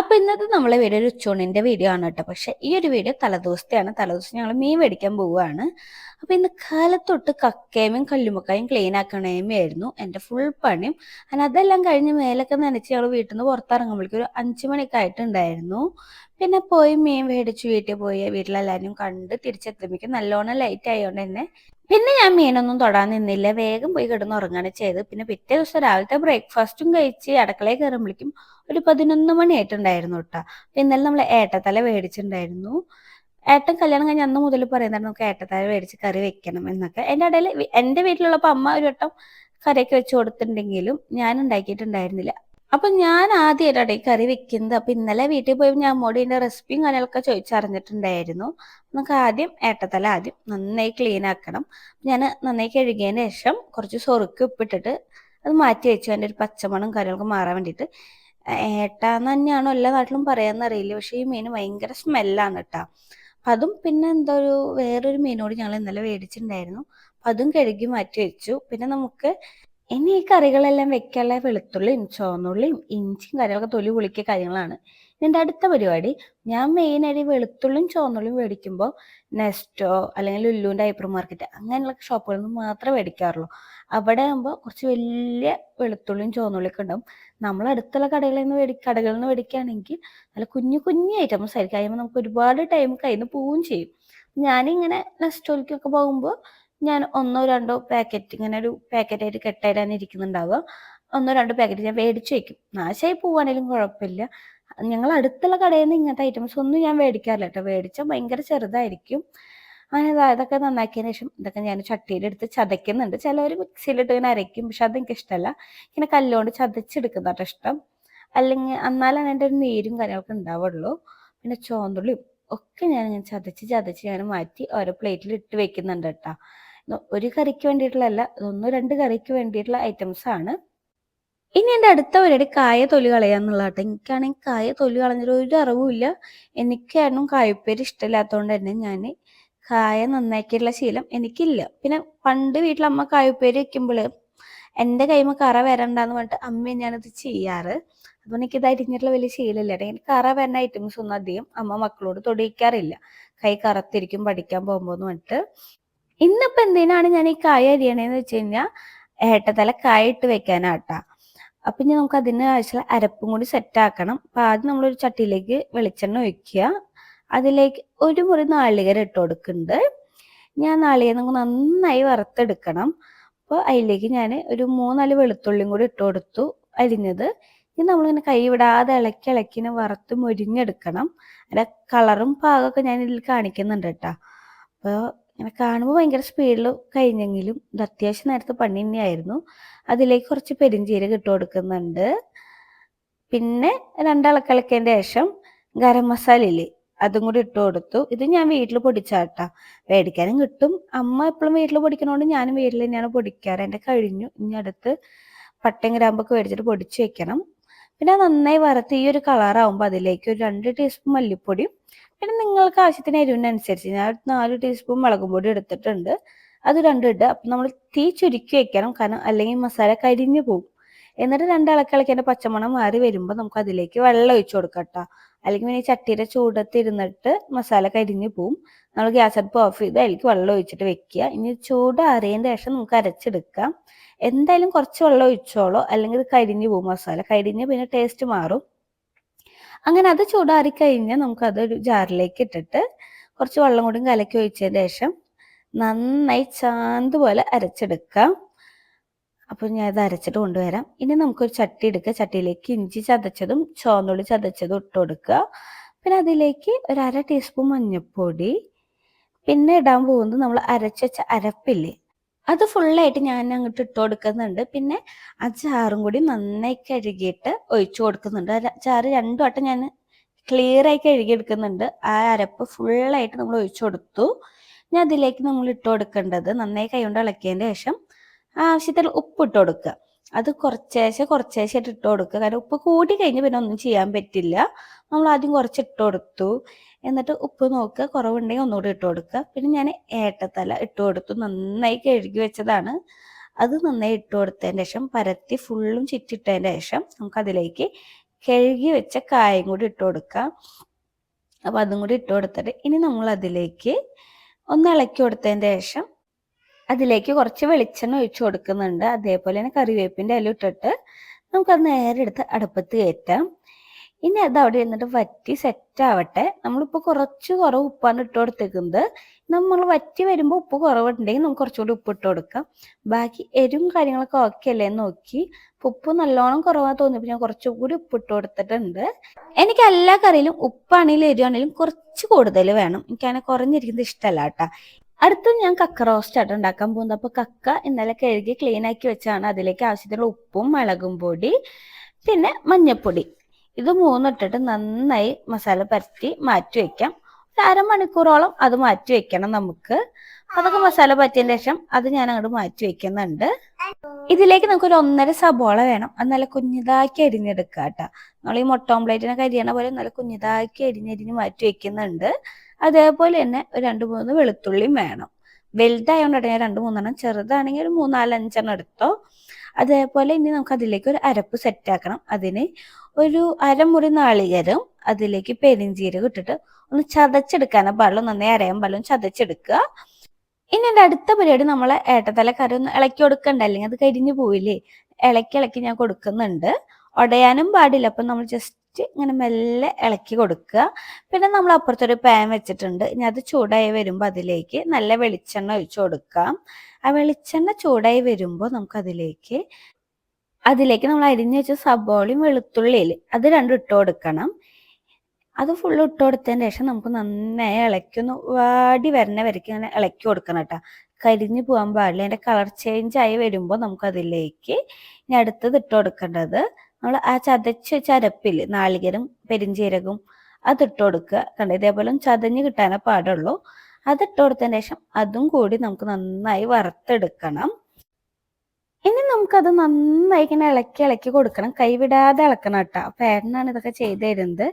അപ്പൊ ഇന്നത്തെ നമ്മളെ വീഡിയോ ഒരു ഉച്ചൂണിന്റെ വീഡിയോ ആണ് കേട്ടോ. പക്ഷെ ഈ ഒരു വീഡിയോ തലേദിവസത്തെയാണ്. തലേദിവസം ഞങ്ങൾ മീൻ മേടിക്കാൻ പോവുകയാണ്. അപ്പൊ ഇന്ന് കാലത്തൊട്ട് കക്കയും കല്ലുമ്മക്കായും ക്ലീൻ ആക്കണേമായിരുന്നു എന്റെ ഫുൾ പണിയും. അങ്ങനെ അതെല്ലാം കഴിഞ്ഞ് മേലൊക്കെ നനച്ച് ഞങ്ങൾ വീട്ടിൽ നിന്ന് പുറത്തിറങ്ങുമ്പോഴേക്കും ഒരു 5 മണിയൊക്കെ ആയിട്ടുണ്ടായിരുന്നു. പിന്നെ പോയി മീൻ മേടിച്ചു വീട്ടിൽ പോയി വീട്ടിലെല്ലാവരും കണ്ട് തിരിച്ചെത്തുമ്പോഴേക്കും നല്ലോണം ലൈറ്റ് ആയതുകൊണ്ട് തന്നെ പിന്നെ ഞാൻ മീനൊന്നും തൊടാൻ നിന്നില്ല. വേഗം പോയി കിടന്ന് ഉറങ്ങാണ് ചെയ്ത്. പിന്നെ പിറ്റേ ദിവസം രാവിലത്തെ ബ്രേക്ക്ഫാസ്റ്റും കഴിച്ച് അടുക്കളയിൽ കയറുമ്പോഴേക്കും ഒരു 11 മണി ആയിട്ടുണ്ടായിരുന്നു കേട്ടോ. അപ്പൊ ഇന്നലെ നമ്മൾ ഏട്ടത്തല മേടിച്ചിട്ടുണ്ടായിരുന്നു. ഏട്ടൻ കല്യാണം കഴിഞ്ഞ അന്ന് മുതൽ പറയുന്നുണ്ട് നമുക്ക് ഏട്ടത്തല മേടിച്ച് കറി വെക്കണം എന്നൊക്കെ. എൻ്റെ ഇടയിൽ എൻ്റെ വീട്ടിലുള്ളപ്പോൾ അമ്മ ഒരു വട്ടം കറിയൊക്കെ വെച്ച് കൊടുത്തിട്ടുണ്ടെങ്കിലും ഞാൻ ഉണ്ടാക്കിയിട്ടുണ്ടായിരുന്നില്ല. അപ്പൊ ഞാൻ ആദ്യമായിട്ടാണ് ഈ കറി വെക്കുന്നത്. അപ്പൊ ഇന്നലെ വീട്ടിൽ പോയി ഞാൻ അമ്മോട് ഇതിന്റെ റെസിപ്പിയും കാര്യങ്ങളൊക്കെ ചോദിച്ചറിഞ്ഞിട്ടുണ്ടായിരുന്നു. നമുക്ക് ആദ്യം നന്നായി ക്ലീൻ ആക്കണം. ഞാൻ നന്നായി കഴുകിയതിന് ശേഷം കുറച്ച് സൊറുക്ക് ഉപ്പിട്ടിട്ട് അത് മാറ്റി വെച്ചു. അതിൻ്റെ ഒരു പച്ചമണം കാര്യങ്ങളൊക്കെ മാറാൻ വേണ്ടിയിട്ട്. ഏട്ടാന്ന് തന്നെയാണോ എല്ലാ നാട്ടിലും പറയാന്നറിയില്ല. പക്ഷെ ഈ മീൻ ഭയങ്കര സ്മെല്ലാണ് കേട്ടോ. അതും പിന്നെ എന്തോ വേറൊരു മീനോട് ഞങ്ങൾ ഇന്നലെ മേടിച്ചിട്ടുണ്ടായിരുന്നു. അതും കഴുകി മാറ്റി വെച്ചു. പിന്നെ നമുക്ക് ഇനി ഈ കറികളെല്ലാം വെക്കാനുള്ള വെളുത്തുള്ളിയും ചുവന്നുള്ളിയും ഇഞ്ചിയും കാര്യങ്ങളൊക്കെ തൊലി പൊളിക്കിയ കാര്യങ്ങളാണ് ഇതിൻ്റെ അടുത്ത പരിപാടി. ഞാൻ മെയിനായിട്ട് വെളുത്തുള്ളിയും ചുവന്നുള്ളിയും മേടിക്കുമ്പോൾ നെസ്റ്റോ അല്ലെങ്കിൽ ലുലുവിൻ്റെ ഹൈപ്പർ മാർക്കറ്റ് അങ്ങനെയുള്ള ഷോപ്പുകളിൽ നിന്ന് മാത്രമേ മേടിക്കാറുള്ളൂ. അവിടെ ആകുമ്പോൾ കുറച്ച് വലിയ വെളുത്തുള്ളിയും ചുവന്നുള്ളിയൊക്കെ ഉണ്ടാവും. നമ്മൾ അടുത്തുള്ള കടകളിൽ നിന്ന് മേടിക്കുകയാണെങ്കിൽ നല്ല കുഞ്ഞു കുഞ്ഞു ഐറ്റംസ് ആയിരിക്കും. കഴിയുമ്പോൾ നമുക്ക് ഒരുപാട് ടൈം കയ്യിൽ നിന്ന് പോവുകയും ചെയ്യും. ഞാനിങ്ങനെ നെസ്റ്റോയിലേക്കൊക്കെ പോകുമ്പോൾ ഞാൻ ഒന്നോ രണ്ടോ പാക്കറ്റ് ഇങ്ങനെ ഒരു പാക്കറ്റായിട്ട് കെട്ടായിട്ടാണ് ഇരിക്കുന്നുണ്ടാവുക. ഒന്നോ രണ്ടോ പാക്കറ്റ് ഞാൻ മേടിച്ചു വയ്ക്കും. നാശമായി പോവുകയാണെങ്കിലും കുഴപ്പമില്ല. ഞങ്ങൾ അടുത്തുള്ള കടയിൽ നിന്ന് ഇങ്ങനത്തെ ഐറ്റംസ് ഒന്നും ഞാൻ മേടിക്കാറില്ല കേട്ടോ. മേടിച്ചാൽ ഭയങ്കര ചെറുതായിരിക്കും. അങ്ങനെ ഇതൊക്കെ നന്നാക്കിയതിന് ശേഷം ഇതൊക്കെ ഞാൻ ചട്ടിയിലെടുത്ത് ചതയ്ക്കുന്നുണ്ട്. ചിലവർ മിക്സിയിലിട്ട് ഇങ്ങനെ അരയ്ക്കും. പക്ഷെ അതെനിക്ക് ഇഷ്ടമല്ല. ഇങ്ങനെ കല്ലുകൊണ്ട് ചതച്ചെടുക്കുന്നതാട്ടോ ഇഷ്ടം. അല്ലെങ്കിൽ എന്നാലാണ് അതിൻ്റെ ഒരു നീരും കാര്യങ്ങളൊക്കെ ഉണ്ടാവുള്ളൂ. പിന്നെ ചുവന്നുള്ളിയും ഒക്കെ ഞാനിങ്ങനെ ചതച്ച് ഞാൻ മാറ്റി ഓരോ പ്ലേറ്റിൽ ഇട്ട് വെക്കുന്നുണ്ട് കേട്ടോ. ഒരു കറിക്ക് വേണ്ടിയിട്ടുള്ളതല്ല, ഇതൊന്ന് രണ്ട് കറിക്ക് വേണ്ടിയിട്ടുള്ള ഐറ്റംസ് ആണ്. ഇനി എൻ്റെ അടുത്ത പരിപാടി കായ തൊലി കളയാന്നുള്ള കേട്ടോ. എനിക്കാണെങ്കിൽ കായ തൊലി കളഞ്ഞിട്ട് ഒരു അറിവുമില്ല. എനിക്കായിരുന്നു കായപ്പേര് ഇഷ്ടമില്ലാത്തതുകൊണ്ട് തന്നെ ഞാൻ കായ നന്നാക്കിയിട്ടുള്ള ശീലം എനിക്കില്ല. പിന്നെ പണ്ട് വീട്ടിലമ്മ കായപ്പേര് വെക്കുമ്പോൾ എൻ്റെ കൈമ കറ വരണ്ടെന്ന് പറഞ്ഞിട്ട് അമ്മ ഞാനത് ചെയ്യാറ്. അതുകൊണ്ട് എനിക്കിത് അരിഞ്ഞിട്ടുള്ള വലിയ ശീലമില്ല. എനിക്ക് കറ വരുന്ന ഐറ്റംസ് ഒന്നും അധികം അമ്മ മക്കളോട് തൊടിയിക്കാറില്ല. കൈ കറത്തിരിക്കും പഠിക്കാൻ പോകുമ്പോൾ എന്ന് പറഞ്ഞിട്ട്. ഇന്നിപ്പോൾ എന്തിനാണ് ഞാൻ ഈ കായ അരിയണേന്ന് വെച്ച് കഴിഞ്ഞാൽ ഏട്ടത്തല കായ ഇട്ട് വെക്കാനാട്ടാ. അപ്പം ഇനി നമുക്ക് അതിന് ആവശ്യമുള്ള അരപ്പും കൂടി സെറ്റാക്കണം. അപ്പം ആദ്യം നമ്മളൊരു ചട്ടിയിലേക്ക് വെളിച്ചെണ്ണ ഒഴിക്കുക. അതിലേക്ക് ഒരു മുറി നാളികേരം ഇട്ട് കൊടുക്കുന്നുണ്ട്. ഞാൻ നാളികേരം നമുക്ക് നന്നായി വറുത്തെടുക്കണം. അപ്പോൾ അതിലേക്ക് ഞാൻ ഒരു 3-4 വെളുത്തുള്ളിയും കൂടി ഇട്ട് കൊടുത്തു അരിഞ്ഞത്. ഇനി നമ്മളിങ്ങനെ കൈ വിടാതെ ഇളക്കിനെ വറുത്ത് മൊരിഞ്ഞെടുക്കണം. അതിൻ്റെ കളറും പാകമൊക്കെ ഞാൻ ഇതിൽ കാണിക്കുന്നുണ്ട് കേട്ടോ. അപ്പോൾ ഇങ്ങനെ കാണുമ്പോൾ ഭയങ്കര സ്പീഡിൽ കഴിഞ്ഞെങ്കിലും ഇത് അത്യാവശ്യം നേരത്തെ പണി തന്നെയായിരുന്നു. അതിലേക്ക് കുറച്ച് പെരിഞ്ചീരകം ഇട്ട് കൊടുക്കുന്നുണ്ട്. പിന്നെ 2 ഇളക്കിളക്കിയതിൻ്റെ ശേഷം ഗരം മസാല ഇല്ലേ അതും കൂടി ഇട്ട് കൊടുത്തു. ഇത് ഞാൻ വീട്ടിൽ പൊടിച്ചാട്ടാ. മേടിക്കാനും കിട്ടും. അമ്മ എപ്പോഴും വീട്ടിൽ പൊടിക്കണോണ്ട് ഞാനും വീട്ടിൽ തന്നെയാണ് പൊടിക്കാറ്. എൻ്റെ കഴിഞ്ഞു. ഇനി അടുത്ത് പട്ടയും ഗ്രാമ്പൊക്കെ മേടിച്ചിട്ട് പൊടിച്ച് വെക്കണം. പിന്നെ നന്നായി വറുത്ത് ഈ ഒരു കളറാകുമ്പോൾ അതിലേക്ക് ഒരു 2 ടീസ്പൂൺ മല്ലിപ്പൊടിയും പിന്നെ നിങ്ങൾക്ക് ആവശ്യത്തിന് എരിവിനനുസരിച്ച് ഞാൻ 4 ടീസ്പൂൺ മുളകും പൊടി എടുത്തിട്ടുണ്ട്. അത് 2 ഇടുക. അപ്പം നമ്മൾ തീ ചുരുക്കി വെക്കണം. കാരണം അല്ലെങ്കിൽ മസാല കരിഞ്ഞു പോകും. എന്നിട്ട് 2 ഇളക്കിളക്കിൻ്റെ പച്ചമണം മാറി വരുമ്പോൾ നമുക്ക് അതിലേക്ക് വെള്ളം ഒഴിച്ചു കൊടുക്കാം കേട്ടോ. അല്ലെങ്കിൽ പിന്നെ ഈ ചട്ടിയുടെ ചൂടത്ത് ഇരുന്നിട്ട് മസാല കരിഞ്ഞു പോവും. നമ്മൾ ഗ്യാസ് അടുപ്പ് ഓഫ് ചെയ്ത് അതിലേക്ക് വെള്ളം ഒഴിച്ചിട്ട് വെക്കുക. ഇനി ചൂട് അറിയതിൻ്റെ ശേഷം നമുക്ക് അരച്ചെടുക്കാം. എന്തായാലും കുറച്ച് വെള്ളം ഒഴിച്ചോളൂ, അല്ലെങ്കിൽ ഇത് കരിഞ്ഞു പോകും. മസാല കരിഞ്ഞ് പിന്നെ ടേസ്റ്റ് മാറും. അങ്ങനെ അത് ചൂടാറി കഴിഞ്ഞാൽ നമുക്കതൊരു ജാറിലേക്ക് ഇട്ടിട്ട് കുറച്ച് വെള്ളം കൂടി കലക്കി ഒഴിച്ചതിന് ശേഷം നന്നായി ചാന്ത് പോലെ അരച്ചെടുക്കാം. അപ്പോൾ ഞാൻ ഇത് അരച്ചിട്ട് കൊണ്ടുവരാം. ഇനി നമുക്കൊരു ചട്ടി എടുക്കുക. ചട്ടിയിലേക്ക് ഇഞ്ചി ചതച്ചതും ചുവന്നുള്ളി ചതച്ചതും ഇട്ട് കൊടുക്കുക. പിന്നെ അതിലേക്ക് ഒരു 1/2 ടീസ്പൂൺ മഞ്ഞൾപ്പൊടി. പിന്നെ ഇടാൻ പോകുന്നത് നമ്മൾ അരച്ച് വെച്ച അരപ്പില്ലേ അത് ഫുള്ളായിട്ട് ഞാൻ അങ്ങോട്ട് ഇട്ട് കൊടുക്കുന്നുണ്ട്. പിന്നെ ആ ചാറും കൂടി നന്നായി കഴുകിയിട്ട് ഒഴിച്ചു കൊടുക്കുന്നുണ്ട്. ചാറ് 2 വട്ടം ഞാൻ ക്ലിയറായി കഴുകിയെടുക്കുന്നുണ്ട്. ആ അരപ്പ് ഫുള്ളായിട്ട് നമ്മൾ ഒഴിച്ചു കൊടുത്തു. ഞാൻ അതിലേക്ക് നമ്മൾ ഇട്ട് കൊടുക്കേണ്ടത് നന്നായി കൈകൊണ്ട് ഇളക്കിയതിൻ്റെ ശേഷം ആവശ്യത്തിന് ഉപ്പ് ഇട്ട് കൊടുക്കുക. അത് കുറച്ചേശ്ശെ ഇട്ട് കൊടുക്കുക. കാരണം ഉപ്പ് കൂടി കഴിഞ്ഞ് പിന്നെ ഒന്നും ചെയ്യാൻ പറ്റില്ല. നമ്മൾ ആദ്യം കുറച്ച് ഇട്ട് കൊടുത്തു. എന്നിട്ട് ഉപ്പ് നോക്കുക, കുറവുണ്ടെങ്കിൽ ഒന്നുകൂടി ഇട്ട് കൊടുക്കുക. പിന്നെ ഞാൻ ഏട്ടത്തല ഇട്ട് കൊടുത്തു. നന്നായി കഴുകി വെച്ചതാണ്. അത് നന്നായി ഇട്ട് കൊടുത്തതിന് ശേഷം പരത്തി ഫുള്ളും ചുറ്റിട്ടതിന് ശേഷം നമുക്കതിലേക്ക് കഴുകി വെച്ച കായും കൂടി ഇട്ട് കൊടുക്കാം. അപ്പോൾ അതും കൂടി ഇട്ട് കൊടുത്തിട്ട് ഇനി നമ്മൾ അതിലേക്ക് ഒന്ന് ഇളക്കി കൊടുത്തതിന് ശേഷം അതിലേക്ക് കുറച്ച് വെളിച്ചെണ്ണ ഒഴിച്ച് കൊടുക്കുന്നുണ്ട്. അതേപോലെ തന്നെ കറിവേപ്പിൻ്റെ ഇല ഇട്ടിട്ട് നമുക്കത് നേരെ എടുത്ത് അടുപ്പത്ത് കയറ്റാം. ഇനി അത് അവിടെ ഇരുന്നിട്ട് വറ്റി സെറ്റ് ആവട്ടെ. നമ്മളിപ്പോൾ കുറവ് ഉപ്പാണ് ഇട്ട് കൊടുത്തേക്കുന്നത്. നമ്മൾ വറ്റി വരുമ്പോൾ ഉപ്പ് കുറവുണ്ടെങ്കിൽ നമുക്ക് കുറച്ചുകൂടി ഉപ്പ് ഇട്ട് കൊടുക്കാം. ബാക്കി എരിവും കാര്യങ്ങളൊക്കെ ഓക്കെ അല്ലേ നോക്കി. ഉപ്പ് നല്ലോണം കുറവാ തോന്നിയപ്പോൾ ഞാൻ കുറച്ചുകൂടി ഉപ്പ് ഇട്ട് കൊടുത്തിട്ടുണ്ട്. എനിക്ക് എല്ലാ കറിയിലും ഉപ്പാണെങ്കിലും എരിവാണെങ്കിലും കുറച്ച് കൂടുതൽ വേണം. എനിക്കങ്ങനെ കുറഞ്ഞിരിക്കുന്നത് ഇഷ്ടമല്ല കേട്ടോ. അടുത്തും ഞാൻ കക്ക റോസ്റ്റ് ആയിട്ട് ഉണ്ടാക്കാൻ പോകുന്നത്. അപ്പോൾ കക്ക ഇന്നലെ കഴുകി ക്ലീൻ ആക്കി വെച്ചാണ്. അതിലേക്ക് ആവശ്യത്തിനുള്ള ഉപ്പും മുളകും പൊടി പിന്നെ മഞ്ഞൾപ്പൊടി ഇത് മൂന്നിട്ടിട്ട് നന്നായി മസാല പരത്തി മാറ്റി വെക്കാം. ഒരു അരമണിക്കൂറോളം അത് മാറ്റി വെക്കണം നമുക്ക്. അതൊക്കെ മസാല പറ്റിയതിന് ശേഷം അത് ഞാൻ അങ്ങോട്ട് മാറ്റി വെക്കുന്നുണ്ട്. ഇതിലേക്ക് നമുക്കൊരു 1.5 സബോള വേണം. അത് നല്ല കുഞ്ഞിതാക്കി അരിഞ്ഞെടുക്കുക കേട്ടോ. നമ്മൾ ഈ മുട്ട ഓംപ്ലേറ്റിനൊക്കെ അരിയണ പോലെ നല്ല കുഞ്ഞിതാക്കി അരിഞ്ഞരിഞ്ഞ് മാറ്റി വെക്കുന്നുണ്ട്. അതേപോലെ തന്നെ ഒരു 2-3 വെളുത്തുള്ളിയും വേണം. വലുതായതുകൊണ്ടാണ് ഞാൻ 2-3 ചെറുതാണെങ്കിൽ ഒരു 3-4-5 എടുത്തോ. അതേപോലെ ഇനി നമുക്ക് അതിലേക്ക് ഒരു അരപ്പ് സെറ്റാക്കണം. അതിന് ഒരു അരമുറി നാളികേരം, അതിലേക്ക് പെരിഞ്ചീരകം ഇട്ടിട്ട് ഒന്ന് ചതച്ചെടുക്കാനാ പാടുള്ളൂ. നന്നായി അരയാൻ പാടുള്ളൂ, ചതച്ചെടുക്കുക. ഇനി എൻ്റെ അടുത്ത പരിപാടി നമ്മളെ ഏട്ടത്തല കറി ഒന്ന് ഇളക്കി കൊടുക്കണ്ട, അല്ലെങ്കിൽ അത് കരിഞ്ഞു പോയില്ലേ. ഇളക്കി ഞാൻ കൊടുക്കുന്നുണ്ട്. ഉടയാനും പാടില്ല. അപ്പം നമ്മൾ ജസ്റ്റ് ഇങ്ങനെ മെല്ലെ ഇളക്കി കൊടുക്കുക. പിന്നെ നമ്മൾ അപ്പുറത്തൊരു പാൻ വെച്ചിട്ടുണ്ട്. ഇനി അത് ചൂടായി വരുമ്പോൾ അതിലേക്ക് നല്ല വെളിച്ചെണ്ണ ഒഴിച്ചു കൊടുക്കാം. ആ വെളിച്ചെണ്ണ ചൂടായി വരുമ്പോൾ നമുക്കതിലേക്ക് നമ്മൾ അരിഞ്ഞു വെച്ച സബോളയും വെളുത്തുള്ളിയിൽ അത് രണ്ടും ഇട്ട് കൊടുക്കണം. അത് ഫുള്ള് ഇട്ട് കൊടുത്തതിന് ശേഷം നമുക്ക് നന്നായി ഇളക്കൊന്ന് വാടി വരണ വരയ്ക്ക് ഇങ്ങനെ ഇളക്കി കൊടുക്കണം കേട്ടോ. കരിഞ്ഞു പോകാൻ പാടില്ല. അതിൻ്റെ കളർ ചേഞ്ച് ആയി വരുമ്പോൾ നമുക്കതിലേക്ക് ഇനി അടുത്തത് ഇട്ട് കൊടുക്കേണ്ടത് നമ്മൾ ആ ചതച്ച് വെച്ച അരപ്പില് നാളികേരം പെരിഞ്ചീരകവും അതിട്ട് കൊടുക്കുക. കണ്ടോ, ഇതേപോലെ ചതഞ്ഞ് കിട്ടാനേ പാടുള്ളൂ. അതിട്ട് കൊടുത്തതിന് ശേഷം അതും കൂടി നമുക്ക് നന്നായി വറുത്തെടുക്കണം. ഇനി നമുക്കത് നന്നായി ഇങ്ങനെ ഇളക്കി കൊടുക്കണം. കൈവിടാതെ ഇളക്കണം കേട്ടോ. അപ്പൊ ഏട്ടനാണ് ഇതൊക്കെ ചെയ്തു തരുന്നത്.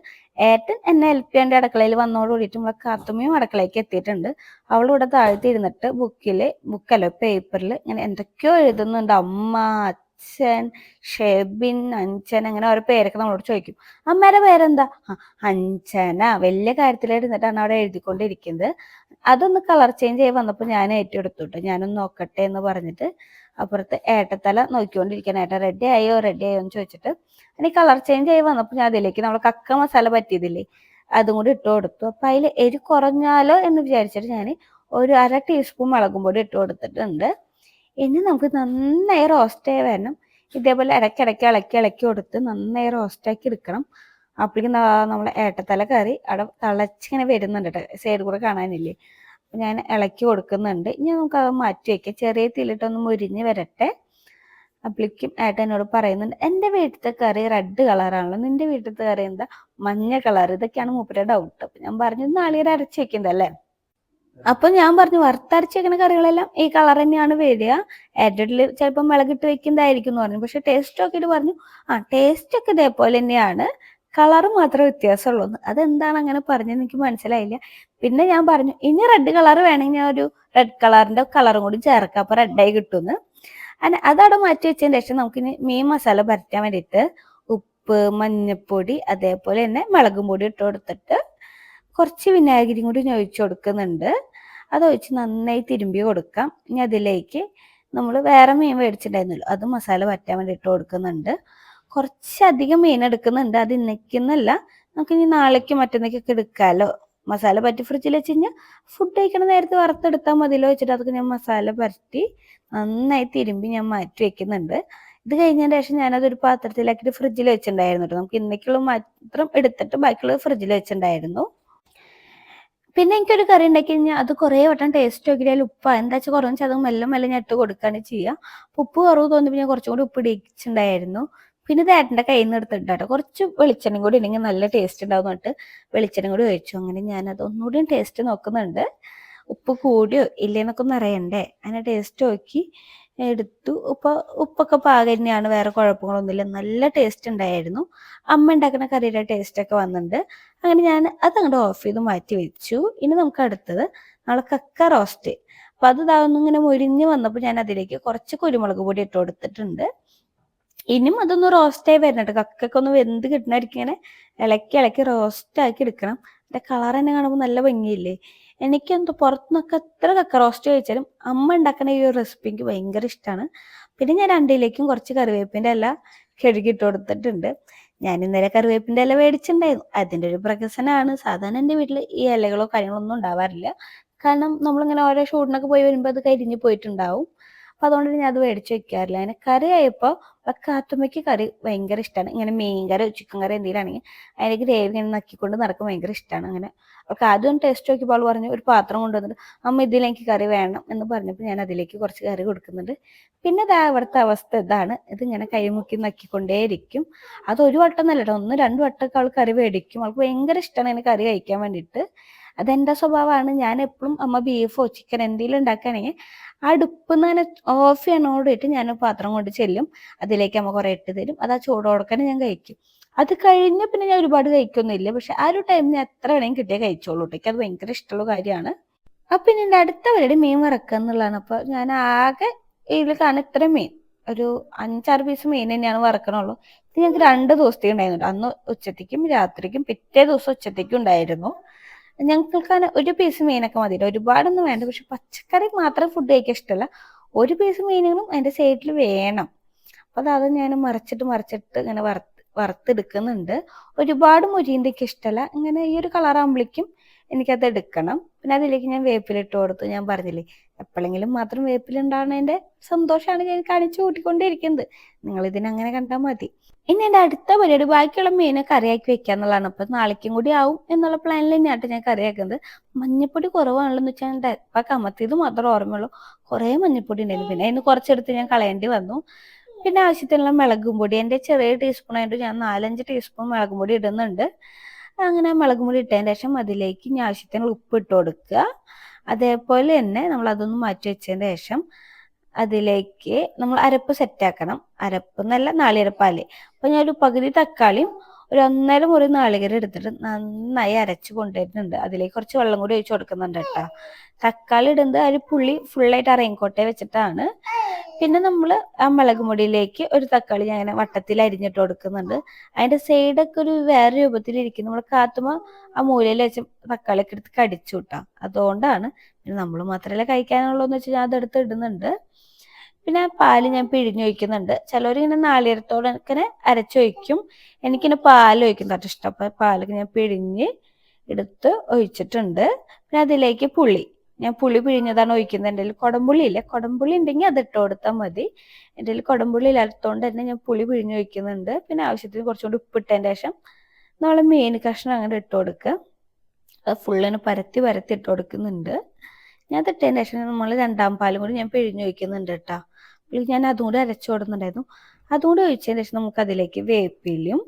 ഏട്ടൻ എന്നെ ഹെൽപ്പ് ചെയ്യാണ്ട് അടുക്കളയിൽ വന്നോട് കൂടിയിട്ട് നമ്മളെ കാത്തുമ്മയും അടുക്കളയ്ക്ക് എത്തിയിട്ടുണ്ട്. അവളിവിടെ താഴ്ത്തിയിരുന്നിട്ട് പേപ്പറിൽ ഇങ്ങനെ എന്തൊക്കെയോ എഴുതുന്നുണ്ട്. അമ്മ, അച്ഛൻ, ഷെബിൻ, അഞ്ചൻ, അങ്ങനെ ഓരോ പേരൊക്കെ നമ്മളോട് ചോദിക്കും. അമ്മേടെ പേരെന്താ? അഞ്ചന. വലിയ കാര്യത്തിലിരുന്നിട്ടാണ് അവിടെ എഴുതിക്കൊണ്ടിരിക്കുന്നത്. അതൊന്ന് കളർ ചേഞ്ച് ആയി വന്നപ്പോൾ ഞാൻ ഏറ്റെടുത്തു. ഞാനൊന്ന് നോക്കട്ടെ എന്ന് പറഞ്ഞിട്ട് അപ്പുറത്ത് ഏട്ടത്തല നോക്കിക്കൊണ്ടിരിക്കണം. ഏട്ടൻ റെഡി ആയോ എന്ന് ചോദിച്ചിട്ട് എനിക്ക് കളർ ചേഞ്ച് ആയി വന്നപ്പോൾ ഞാൻ അതിലേക്ക് നമ്മൾ കക്ക മസാല പറ്റിയതില്ലേ അതും കൂടി ഇട്ട് കൊടുത്തു. അപ്പം അതിൽ എരി കുറഞ്ഞാലോ എന്ന് വിചാരിച്ചിട്ട് ഞാൻ ഒരു 1/2 ടീസ്പൂൺ മുളകും പൊടി ഇട്ട് കൊടുത്തിട്ടുണ്ട്. ഇനി നമുക്ക് നന്നായി റോസ്റ്റായി വരണം. ഇതേപോലെ ഇടയ്ക്കിടയ്ക്ക് ഇളക്കി കൊടുത്ത് നന്നായി റോസ്റ്റാക്കി എടുക്കണം. അപ്പോഴേക്കും നമ്മളെ ഏട്ടത്തല കറി അവിടെ തിളച്ചിങ്ങനെ വരുന്നുണ്ട് കേട്ടോ. സൈഡ് കൂടെ കാണാനില്ലേ. ഞാൻ ഇളക്കി കൊടുക്കുന്നുണ്ട്. ഇനി നമുക്ക് അത് മാറ്റി വയ്ക്കാം. ചെറിയ തീയിലിട്ടൊന്ന് മുരിഞ്ഞ് വരട്ടെ. അപ്പോഴേക്കും ഏട്ടൻ എന്നോട് പറയുന്നുണ്ട്, എൻ്റെ വീട്ടിലത്തെ കറി റെഡ് കളറാണല്ലോ, നിന്റെ വീട്ടിലത്തെ കറി എന്താ മഞ്ഞ കളർ? ഇതൊക്കെയാണ് മൂപ്പരുടെ ഡൗട്ട്. അപ്പം ഞാൻ പറഞ്ഞു നാളികേരം അരച്ച് വെക്കുന്നതല്ലേ. അപ്പൊ ഞാൻ പറഞ്ഞു വറുത്തരച്ച് വെക്കുന്ന കറികളെല്ലാം ഈ കളർ തന്നെയാണ് വരിക. ഏട്ടനിൽ ചിലപ്പോൾ മുളകിട്ട് വെക്കുന്നതായിരിക്കും എന്ന് പറഞ്ഞു. പക്ഷെ ടേസ്റ്റ് നോക്കിയിട്ട് പറഞ്ഞു ടേസ്റ്റ് ഒക്കെ ഇതേപോലെ തന്നെയാണ്, കളർ മാത്രമേ വ്യത്യാസമുള്ളൂ. അതെന്താണ് അങ്ങനെ പറഞ്ഞത് എനിക്ക് മനസ്സിലായില്ല. പിന്നെ ഞാൻ പറഞ്ഞു ഇനി റെഡ് കളർ വേണമെങ്കിൽ ഞാൻ ഒരു റെഡ് കളറിന്റെ കളറും കൂടി ചേർക്കാം, അപ്പൊ റെഡായി കിട്ടുമെന്ന്. അങ്ങനെ അതവിടെ മാറ്റി വെച്ചതിന് ശേഷം നമുക്കിനി മീൻ മസാല പരറ്റാൻ വേണ്ടിയിട്ട് ഉപ്പ്, മഞ്ഞപ്പൊടി, അതേപോലെ തന്നെ മുളകും പൊടി ഇട്ട് കൊടുത്തിട്ട് കുറച്ച് വിനാഗിരിയും കൂടി ഒഴിച്ചു കൊടുക്കുന്നുണ്ട്. അതൊഴിച്ച് നന്നായി തിരുമ്പി കൊടുക്കാം. ഇനി അതിലേക്ക് നമ്മൾ വേറെ മീൻ മേടിച്ചിട്ടുണ്ടായിരുന്നല്ലോ, അത് മസാല പറ്റാൻ വേണ്ടി ഇട്ട് കൊടുക്കുന്നുണ്ട്. കുറച്ചധികം മീൻ എടുക്കുന്നുണ്ട്. അത് ഇന്നേക്കുന്നല്ല, നമുക്ക് ഇനി നാളേക്ക് മറ്റന്നേക്കൊക്കെ എടുക്കാമല്ലോ. മസാല പറ്റി ഫ്രിഡ്ജിൽ വെച്ച് കഴിഞ്ഞാൽ ഫുഡ് കഴിക്കണ നേരത്തെ വറുത്തെടുത്താൽ മതിയല്ലോ വെച്ചിട്ട് അതൊക്കെ ഞാൻ മസാല പരട്ടി നന്നായി തിരുമ്പി ഞാൻ മാറ്റി വെക്കുന്നുണ്ട്. ഇത് കഴിഞ്ഞതിന് ശേഷം ഞാനതൊരു പാത്രത്തിലാക്കിയിട്ട് ഫ്രിഡ്ജിൽ വെച്ചിട്ടുണ്ടായിരുന്നു കേട്ടോ. നമുക്ക് ഇന്നേക്കുള്ള മാത്രം എടുത്തിട്ട് ബാക്കിയുള്ളത് ഫ്രിഡ്ജിൽ വെച്ചിട്ടുണ്ടായിരുന്നു. പിന്നെ എനിക്കൊരു കറി ഉണ്ടാക്കി കഴിഞ്ഞാൽ അത് കുറേ വട്ടം ടേസ്റ്റ് നോക്കിയാൽ ഉപ്പ് എന്താ വെച്ചാൽ കുറവെന്ന് വെച്ചാൽ അത് മെല്ലെ ഞാൻ ഇട്ട് കൊടുക്കുകയാണ് ചെയ്യുക. അപ്പോൾ ഉപ്പ് കുറവ് തോന്നിയപ്പോൾ ഞാൻ കുറച്ചും കൂടി ഉപ്പ് ഇടിച്ചിട്ടുണ്ടായിരുന്നു. പിന്നെ ഇത് ഏട്ടൻ്റെ കയ്യിൽ നിന്ന് എടുത്തിട്ടാട്ടോ. കുറച്ച് വെളിച്ചെണ്ണയും കൂടി ഉണ്ടെങ്കിൽ നല്ല ടേസ്റ്റ് ഉണ്ടാവും എന്നിട്ട് വെളിച്ചെണ്ണയും കൂടി ഒഴിച്ചു. അങ്ങനെ ഞാനത് ഒന്നുകൂടി ടേസ്റ്റ് നോക്കുന്നുണ്ട്. ഉപ്പ് കൂടിയോ ഇല്ലേന്നൊക്കെ ഒന്ന് അറിയണ്ടേ. അങ്ങനെ ടേസ്റ്റ് നോക്കി എടുത്തു. ഉപ്പൊക്കെ പാകം തന്നെയാണ്, വേറെ കുഴപ്പങ്ങളൊന്നുമില്ല. നല്ല ടേസ്റ്റ് ഉണ്ടായിരുന്നു. അമ്മ ഉണ്ടാക്കുന്ന കറിയുടെ ടേസ്റ്റൊക്കെ വന്നിട്ടുണ്ട്. അങ്ങനെ ഞാൻ അതങ്ങോട്ട് ഓഫ് ചെയ്ത് മാറ്റി വെച്ചു. ഇനി നമുക്ക് അടുത്തത് നമ്മളെ കക്ക റോസ്റ്റ്. അപ്പം അത് ഇതാവുന്നു ഇങ്ങനെ മൊരിഞ്ഞ് വന്നപ്പോൾ ഞാൻ അതിലേക്ക് കുറച്ച് കുരുമുളക് പൊടി ഇട്ട് കൊടുത്തിട്ടുണ്ട്. ഇനിയും അതൊന്ന് റോസ്റ്റായി വരണുണ്ട്. കക്കൊക്കെ ഒന്ന് വെന്ത് കിട്ടണമായിരിക്കും. ഇങ്ങനെ ഇളക്കി ഇളക്കി റോസ്റ്റാക്കി എടുക്കണം. അതിൻ്റെ കളർ തന്നെ കാണുമ്പോൾ നല്ല ഭംഗിയില്ലേ. എനിക്കെന്തോ പുറത്തുനിന്നൊക്കെ എത്ര കക്ക റോസ്റ്റ് കഴിച്ചാലും അമ്മ ഉണ്ടാക്കുന്ന ഈ ഒരു റെസിപ്പി എനിക്ക് ഭയങ്കര ഇഷ്ടമാണ്. പിന്നെ ഞാൻ രണ്ടിലേക്കും കുറച്ച് കറിവേപ്പിൻ്റെ ഇല കഴുകിയിട്ട് കൊടുത്തിട്ടുണ്ട്. ഞാൻ ഇന്നലെ കറിവേപ്പിൻ്റെ ഇല മേടിച്ചിട്ടുണ്ടായിരുന്നു. അതിൻ്റെ ഒരു പ്രകസനമാണ്. സാധാരണ എൻ്റെ വീട്ടിൽ ഈ ഇലകളോ കാര്യങ്ങളോ ഒന്നും ഉണ്ടാവാറില്ല. കാരണം നമ്മളിങ്ങനെ ഓരോ ഷൂട്ടിനൊക്കെ പോയി വരുമ്പോൾ അത് കരിഞ്ഞ് പോയിട്ടുണ്ടാവും. അപ്പം അതുകൊണ്ട് ഞാൻ അത് മേടിച്ച് വെക്കാറില്ല. അങ്ങനെ കറി ആയപ്പോൾ കാത്തുമ്മയ്ക്ക് കറി ഭയങ്കര ഇഷ്ടമാണ്. ഇങ്ങനെ മീൻ കറി ചിക്കൻ കറി എന്തെങ്കിലും ആണെങ്കിൽ അതിൻ്റെ ഗ്രേവി ഇങ്ങനെ നക്കിക്കൊണ്ട് നടക്കാൻ ഭയങ്കര ഇഷ്ടമാണ്. അങ്ങനെ അവൾക്ക് ആദ്യം ടേസ്റ്റ് നോക്കിയപ്പോൾ അവൾ പറഞ്ഞു ഒരു പാത്രം കൊണ്ടുവന്നിട്ട് അമ്മ ഇതിലെനിക്ക് കറി വേണം എന്ന് പറഞ്ഞപ്പോൾ ഞാൻ അതിലേക്ക് കുറച്ച് കറി കൊടുക്കുന്നുണ്ട്. പിന്നെ ഇതാ അവിടുത്തെ അവസ്ഥ ഇതാണ്. ഇതിങ്ങനെ കൈമുക്കി നക്കിക്കൊണ്ടേയിരിക്കും. അതൊരു വട്ടം എന്നല്ല കേട്ടോ, 1-2 വട്ടമൊക്കെ അവൾ കറി മേടിക്കും. അവൾക്ക് ഭയങ്കര ഇഷ്ടമാണ് അതിന് കറി കഴിക്കാൻ വേണ്ടിയിട്ട്. അതെൻ്റെ സ്വഭാവമാണ്. ഞാൻ എപ്പോഴും അമ്മ ബീഫോ ചിക്കൻ എന്തെങ്കിലും ഉണ്ടാക്കുകയാണെങ്കിൽ ആ അടുപ്പിൽ നിന്ന് തന്നെ ഓഫ് ചെയ്യണോടിട്ട് ഞാൻ പാത്രം കൊണ്ട് ചെല്ലും. അതിലേക്ക് അമ്മ കുറേ ഇട്ട് തരും. അത് ആ ചൂടോടക്കനെ ഞാൻ കഴിക്കും. അത് കഴിഞ്ഞ് പിന്നെ ഞാൻ ഒരുപാട് കഴിക്കൊന്നുമില്ല. പക്ഷെ ആ ഒരു ടൈം ഞാൻ എത്ര വേണമെങ്കിലും കിട്ടിയാൽ കഴിച്ചോളൂ. എനിക്ക് അത് ഭയങ്കര ഇഷ്ടമുള്ള കാര്യമാണ്. അപ്പം പിന്നെ എൻ്റെ അടുത്ത പരിപാടി മീൻ വറക്കുക എന്നുള്ളതാണ്. അപ്പോൾ ഞാൻ ആകെ ഇതിൽ കാണുന്ന ഇത്ര മീൻ ഒരു 5-6 പീസ് മീൻ തന്നെയാണ് വറക്കണുള്ളൂ. ഇത് ഞങ്ങൾക്ക് 2 ദിവസത്തേക്ക് ഉണ്ടായിരുന്നു. അന്ന് ഉച്ചത്തേക്കും രാത്രിക്കും പിറ്റേ ദിവസം ഉച്ചത്തേക്കും ഉണ്ടായിരുന്നു. ഞങ്ങൾക്ക് ഒരു പീസ് മീനൊക്കെ മതി, ഒരുപാടൊന്നും വേണ്ട. പക്ഷെ പച്ചക്കറി മാത്രം ഫുഡ് കഴിക്കാൻ ഇഷ്ടമല്ല. ഒരു പീസ് മീനുകളും അതിൻ്റെ സൈഡിൽ വേണം. അപ്പോൾ അത് ഞാൻ മറിച്ചിട്ട് ഇങ്ങനെ വറുത്തെടുക്കുന്നുണ്ട്. ഒരുപാട് മൊരിയിൻ്റെയൊക്കെ ഇഷ്ടമല്ല. ഇങ്ങനെ ഈ ഒരു കളറാകുമ്പോഴേക്കും എനിക്കത് എടുക്കണം. പിന്നെ അതിലേക്ക് ഞാൻ വേപ്പിലിട്ട് കൊടുത്തു. ഞാൻ പറഞ്ഞില്ലേ എപ്പോഴെങ്കിലും മാത്രം വേപ്പിലുണ്ടാകുന്നതിൻ്റെ സന്തോഷമാണ് ഞാൻ കാണിച്ചു കൂട്ടിക്കൊണ്ടിരിക്കുന്നത്. നിങ്ങൾ ഇതിനങ്ങനെ കണ്ടാൽ മതി. ഇനി എൻ്റെ അടുത്ത പരിപാടി ബാക്കിയുള്ള മീനെ കറിയാക്കി വെക്കുക എന്നുള്ളതാണ്. അപ്പം നാളേക്കും കൂടി ആവും എന്നുള്ള പ്ലാനിൽ തന്നെയായിട്ട് ഞാൻ കറിയാക്കുന്നത്. മഞ്ഞപ്പൊടി കുറവാണല്ലോ എന്ന് വെച്ചാൽ എൻ്റെ ഇപ്പം കമത്തിയത് മാത്രമേ ഓർമ്മയുള്ളൂ. കുറേ മഞ്ഞപ്പൊടി ഉണ്ടായിരുന്നു. പിന്നെ അതിന് കുറച്ചെടുത്ത് ഞാൻ കളയേണ്ടി വന്നു. പിന്നെ ആവശ്യത്തിനുള്ള മുളകും പൊടി എൻ്റെ ചെറിയ ടീസ്പൂൺ ആയിട്ട് ഞാൻ 4-5 ടീസ്പൂൺ മുളകും പൊടി ഇടുന്നുണ്ട്. അങ്ങനെ മുളകും പൊടി ഇട്ടതിന് ശേഷം അതിലേക്ക് ഇനി ആവശ്യത്തിന് ഉപ്പ് ഇട്ട് കൊടുക്കുക. അതേപോലെ തന്നെ നമ്മൾ അതൊന്ന് മാറ്റി വെച്ചതിന് ശേഷം അതിലേക്ക് നമ്മൾ അരപ്പ് സെറ്റാക്കണം. അരപ്പ് എന്നല്ല നാളികേരപ്പാല്. അപ്പം ഞാനൊരു പകുതി തക്കാളിയും ഒരു 1.5 മുറി നാളികേരം എടുത്തിട്ട് നന്നായി അരച്ച് കൊണ്ടുവരുന്നുണ്ട്. അതിലേക്ക് കുറച്ച് വെള്ളം കൂടി ഒഴിച്ച് കൊടുക്കുന്നുണ്ട് കേട്ടോ. തക്കാളി ഇടുന്നത് ഒരു പുള്ളി ഫുള്ളായിട്ട് അരയിൻകോട്ടെ വെച്ചിട്ടാണ്. പിന്നെ നമ്മൾ ആ മുളക് പൊടിയിലേക്ക് ഒരു തക്കാളി ഞാൻ അങ്ങനെ വട്ടത്തിൽ അരിഞ്ഞിട്ട് കൊടുക്കുന്നുണ്ട്. അതിൻ്റെ സൈഡൊക്കെ ഒരു വേറെ രൂപത്തിലിരിക്കും. നമ്മൾ കാത്തുമ്പോൾ ആ മൂലയിൽ വെച്ച് തക്കാളിയൊക്കെ എടുത്ത് കടിച്ചു കിട്ടാം. അതുകൊണ്ടാണ്. പിന്നെ നമ്മൾ മാത്രമല്ല കഴിക്കാനുള്ളൂ എന്ന് വെച്ചാൽ ഞാൻ അതെടുത്ത് ഇടുന്നുണ്ട്. പിന്നെ പാല് ഞാൻ പിഴിഞ്ഞൊഴിക്കുന്നുണ്ട്. ചിലവരിങ്ങനെ നാളികേരത്തോടെ ഇങ്ങനെ അരച്ചൊഴിക്കും. എനിക്കിങ്ങനെ പാൽ ഒഴിക്കുന്നതായിട്ട് ഇഷ്ടം. അപ്പം പാലൊക്കെ ഞാൻ പിഴിഞ്ഞ് എടുത്ത് ഒഴിച്ചിട്ടുണ്ട്. പിന്നെ അതിലേക്ക് ഞാൻ പുളി പിഴിഞ്ഞതാണ് ഒഴിക്കുന്നത്. എൻ്റെ കയ്യിൽ കുടംപുളി ഇല്ല. കുടംപുളി ഉണ്ടെങ്കിൽ അത് ഇട്ട് കൊടുത്താൽ മതി. എൻ്റെ കയ്യിൽ കുടംപുളി ഇല്ലാത്തതുകൊണ്ട് തന്നെ ഞാൻ പുളി പിഴിഞ്ഞൊഴിക്കുന്നുണ്ട്. പിന്നെ ആവശ്യത്തിന് കുറച്ചുകൂടി ഉപ്പിട്ടതിന് ശേഷം നമ്മൾ മീൻ കഷ്ണം അങ്ങനെ ഇട്ട് കൊടുക്കുക. അത് ഫുള്ളിന് പരത്തി ഇട്ട് കൊടുക്കുന്നുണ്ട്. ഞാൻ ഇട്ടതിന് ശേഷം നമ്മൾ 2ാം പാലും കൂടി ഞാൻ പിഴിഞ്ഞൊഴിക്കുന്നുണ്ട് കേട്ടോ. ഞാൻ അതും കൂടി അരച്ചു കൊടുക്കുന്നുണ്ടായിരുന്നു. അതും കൂടി ഒഴിച്ചതിന് ശേഷം നമുക്ക് അതിലേക്ക് വേപ്പിലും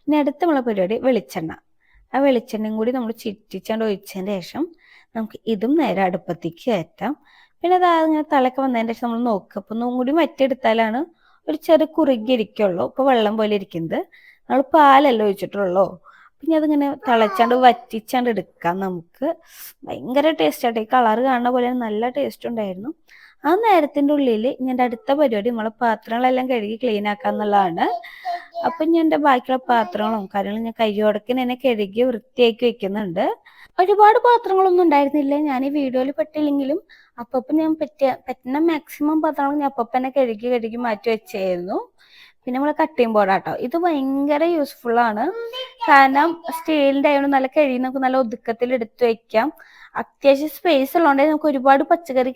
ഇനി അടുത്ത നമ്മളെ പരിപാടി വെളിച്ചെണ്ണ. ആ വെളിച്ചെണ്ണയും കൂടി നമ്മൾ ചിറ്റിച്ചാണ്ട് ഒഴിച്ചതിന് ശേഷം നമുക്ക് ഇതും നേരെ അടുപ്പത്തേക്ക് കയറ്റാം. പിന്നെ അത് അങ്ങനെ തിളക്കം വന്നതിന് ശേഷം നമ്മൾ നോക്കുക. അപ്പം ഒന്നും കൂടി വറ്റിയെടുത്താലാണ് ഒരു ചെറിയ കുറുകിയിരിക്കുള്ളൂ. ഇപ്പോൾ വെള്ളം പോലെ ഇരിക്കുന്നത്. നമ്മൾ പാലല്ല ഒഴിച്ചിട്ടുള്ളൂ. പിന്നെ അതിങ്ങനെ തിളച്ചാണ്ട് വറ്റിച്ചാണ്ട് എടുക്കാം. നമുക്ക് ഭയങ്കര ടേസ്റ്റ് ആയിട്ട് ഈ കളറ് കാണുന്ന പോലെ നല്ല ടേസ്റ്റ് ഉണ്ടായിരുന്നു. ആ നേരത്തിൻ്റെ ഉള്ളിൽ ഞാൻ അടുത്ത പരിപാടി നമ്മളെ പാത്രങ്ങളെല്ലാം കഴുകി ക്ലീൻ ആക്കുക എന്നുള്ളതാണ്. അപ്പം ഞാൻ എൻ്റെ ബാക്കിയുള്ള പാത്രങ്ങളും കാര്യങ്ങളും ഞാൻ കയ്യോടക്കിന് തന്നെ കഴുകി വൃത്തിയാക്കി വെക്കുന്നുണ്ട്. ഒരുപാട് പാത്രങ്ങളൊന്നും ഉണ്ടായിരുന്നില്ല. ഞാൻ ഈ വീഡിയോയിൽ പെട്ടില്ലെങ്കിലും അപ്പം ഞാൻ പറ്റുന്ന മാക്സിമം പാത്രങ്ങൾ ഞാൻ അപ്പം തന്നെ കഴുകി മാറ്റി വെച്ചായിരുന്നു. പിന്നെ നമ്മൾ കട്ടിംഗ് ബോർഡാട്ടോ. ഇത് ഭയങ്കര യൂസ്ഫുള്ളാണ്. കാരണം സ്റ്റീലിൻ്റെ ആയതുകൊണ്ട് നല്ല നമുക്ക് നല്ല ഒതുക്കത്തിൽ എടുത്തു വെക്കാം. അത്യാവശ്യം സ്പേസ് ഉള്ളതുകൊണ്ട് നമുക്ക് ഒരുപാട് പച്ചക്കറി